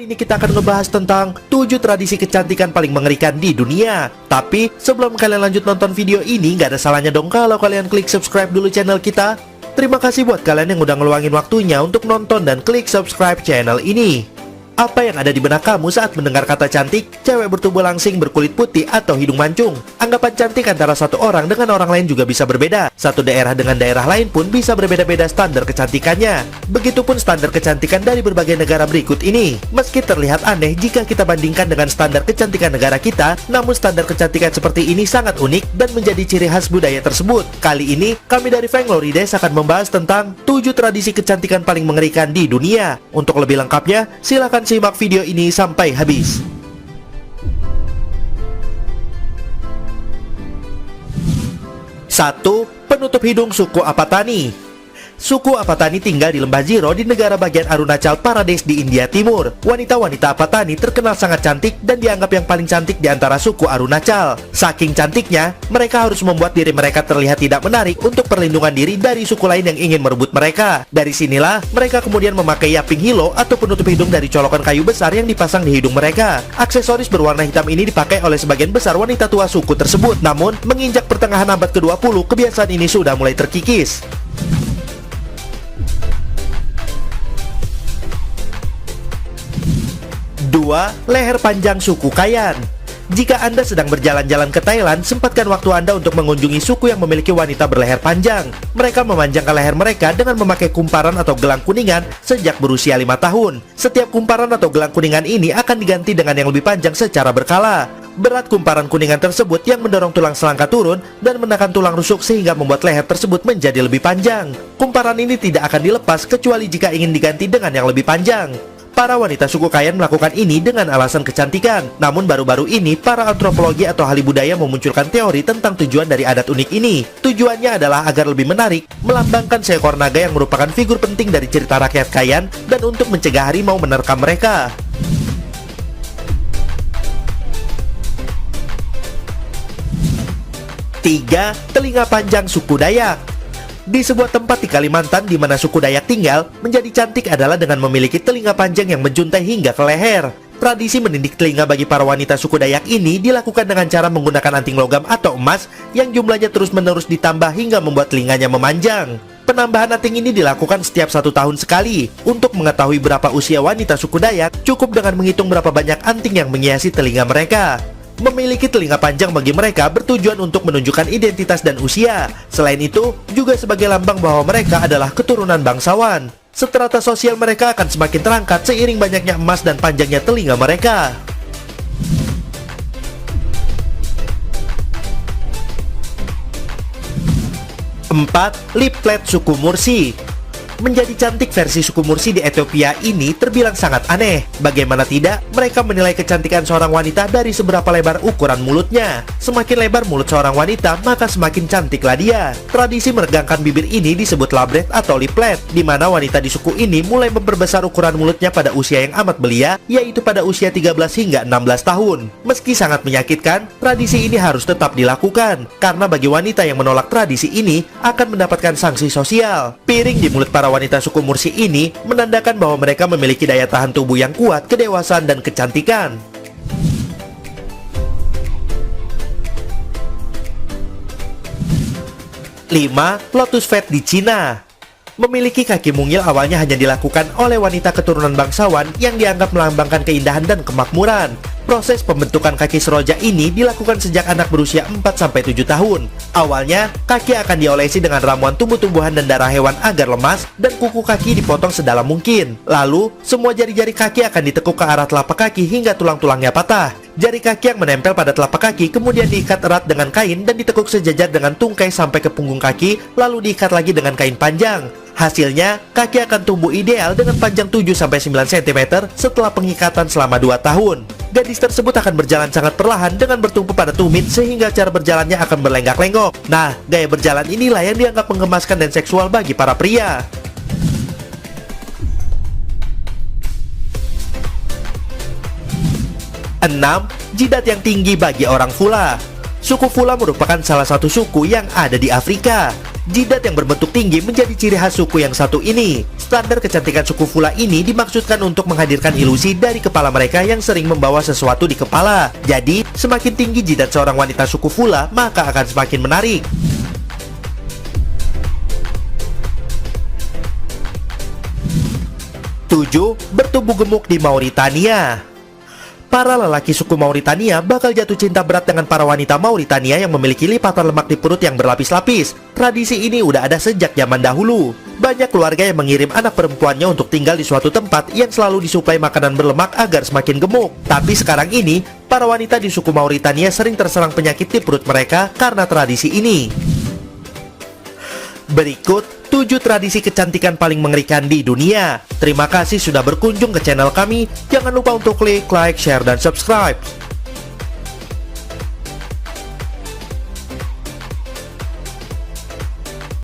Kali ini kita akan ngebahas tentang 7 tradisi kecantikan paling mengerikan di dunia. Tapi sebelum kalian lanjut nonton video ini, gak ada salahnya dong kalau kalian klik subscribe dulu channel kita. Terima kasih buat kalian yang udah ngeluangin waktunya untuk nonton dan klik subscribe channel ini. Apa yang ada di benak kamu saat mendengar kata cantik, cewek bertubuh langsing, berkulit putih, atau hidung mancung? Anggapan cantik antara satu orang dengan orang lain juga bisa berbeda. Satu daerah dengan daerah lain pun bisa berbeda-beda standar kecantikannya. Begitupun standar kecantikan dari berbagai negara berikut ini. Meski terlihat aneh jika kita bandingkan dengan standar kecantikan negara kita, namun standar kecantikan seperti ini sangat unik dan menjadi ciri khas budaya tersebut. Kali ini, kami dari Fanglorides akan membahas tentang 7 tradisi kecantikan paling mengerikan di dunia. Untuk lebih lengkapnya, silakan simak video ini sampai habis. 1. Penutup hidung suku Apatani. Suku Apatani tinggal di lembah Ziro di negara bagian Arunachal Pradesh di India Timur. Wanita-wanita Apatani terkenal sangat cantik dan dianggap yang paling cantik di antara suku Arunachal. Saking cantiknya, mereka harus membuat diri mereka terlihat tidak menarik untuk perlindungan diri dari suku lain yang ingin merebut mereka. Dari sinilah, mereka kemudian memakai yaping hilo atau penutup hidung dari colokan kayu besar yang dipasang di hidung mereka. Aksesoris berwarna hitam ini dipakai oleh sebagian besar wanita tua suku tersebut. Namun, menginjak pertengahan abad ke-20, kebiasaan ini sudah mulai terkikis. 2. Leher panjang suku Kayan. Jika Anda sedang berjalan-jalan ke Thailand, sempatkan waktu Anda untuk mengunjungi suku yang memiliki wanita berleher panjang. Mereka memanjangkan leher mereka dengan memakai kumparan atau gelang kuningan sejak berusia 5 tahun. Setiap kumparan atau gelang kuningan ini akan diganti dengan yang lebih panjang secara berkala. Berat kumparan kuningan tersebut yang mendorong tulang selangka turun dan menekan tulang rusuk sehingga membuat leher tersebut menjadi lebih panjang. Kumparan ini tidak akan dilepas kecuali jika ingin diganti dengan yang lebih panjang. Para wanita suku Kayan melakukan ini dengan alasan kecantikan. Namun baru-baru ini, para antropologi atau ahli budaya memunculkan teori tentang tujuan dari adat unik ini. Tujuannya adalah agar lebih menarik, melambangkan seekor naga yang merupakan figur penting dari cerita rakyat Kayan, dan untuk mencegah harimau menerkam mereka. 3. Telinga panjang suku Dayak. Di sebuah tempat di Kalimantan di mana suku Dayak tinggal, menjadi cantik adalah dengan memiliki telinga panjang yang menjuntai hingga ke leher. Tradisi menindik telinga bagi para wanita suku Dayak ini dilakukan dengan cara menggunakan anting logam atau emas yang jumlahnya terus-menerus ditambah hingga membuat telinganya memanjang. Penambahan anting ini dilakukan setiap 1 tahun sekali. Untuk mengetahui berapa usia wanita suku Dayak, cukup dengan menghitung berapa banyak anting yang menghiasi telinga mereka. Memiliki telinga panjang bagi mereka bertujuan untuk menunjukkan identitas dan usia. Selain itu, juga sebagai lambang bahwa mereka adalah keturunan bangsawan. Strata sosial mereka akan semakin terangkat seiring banyaknya emas dan panjangnya telinga mereka. 4. Lip plate suku Mursi. Menjadi cantik versi suku Mursi di Ethiopia ini terbilang sangat aneh. Bagaimana tidak, mereka menilai kecantikan seorang wanita dari seberapa lebar ukuran mulutnya. Semakin lebar mulut seorang wanita, maka semakin cantiklah dia. Tradisi meregangkan bibir ini disebut labret atau lip plate, di mana wanita di suku ini mulai memperbesar ukuran mulutnya pada usia yang amat belia, yaitu pada usia 13 hingga 16 tahun. Meski sangat menyakitkan, tradisi ini harus tetap dilakukan, karena bagi wanita yang menolak tradisi ini akan mendapatkan sanksi sosial. Piring di mulut para wanita suku Mursi ini menandakan bahwa mereka memiliki daya tahan tubuh yang kuat, kedewasaan, dan kecantikan. 5. Lotus Fat di Cina. Memiliki kaki mungil awalnya hanya dilakukan oleh wanita keturunan bangsawan yang dianggap melambangkan keindahan dan kemakmuran. Proses pembentukan kaki seroja ini dilakukan sejak anak berusia 4-7 tahun. Awalnya, kaki akan diolesi dengan ramuan tumbuh-tumbuhan dan darah hewan agar lemas, dan kuku kaki dipotong sedalam mungkin. Lalu, semua jari-jari kaki akan ditekuk ke arah telapak kaki hingga tulang-tulangnya patah. Jari kaki yang menempel pada telapak kaki kemudian diikat erat dengan kain dan ditekuk sejajar dengan tungkai sampai ke punggung kaki, lalu diikat lagi dengan kain panjang. Hasilnya, kaki akan tumbuh ideal dengan panjang 7-9 cm setelah pengikatan selama 2 tahun. Gadis tersebut akan berjalan sangat perlahan dengan bertumpu pada tumit sehingga cara berjalannya akan berlenggak-lenggok. Nah, gaya berjalan inilah yang dianggap menggemaskan dan seksual bagi para pria. 6. Jidat yang tinggi bagi orang Fula. Suku Fula merupakan salah satu suku yang ada di Afrika. Jidat yang berbentuk tinggi menjadi ciri khas suku yang satu ini. Standar kecantikan suku Fula ini dimaksudkan untuk menghadirkan ilusi dari kepala mereka yang sering membawa sesuatu di kepala. Jadi, semakin tinggi jidat seorang wanita suku Fula, maka akan semakin menarik. 7. Bertubuh gemuk di Mauritania. Para lelaki suku Mauritania bakal jatuh cinta berat dengan para wanita Mauritania yang memiliki lipatan lemak di perut yang berlapis-lapis. Tradisi ini udah ada sejak zaman dahulu. Banyak keluarga yang mengirim anak perempuannya untuk tinggal di suatu tempat yang selalu disuplai makanan berlemak agar semakin gemuk. Tapi sekarang ini, para wanita di suku Mauritania sering terserang penyakit di perut mereka karena tradisi ini. Berikut 7 tradisi kecantikan paling mengerikan di dunia. Terima kasih sudah berkunjung ke channel kami. Jangan lupa untuk klik like, share, dan subscribe.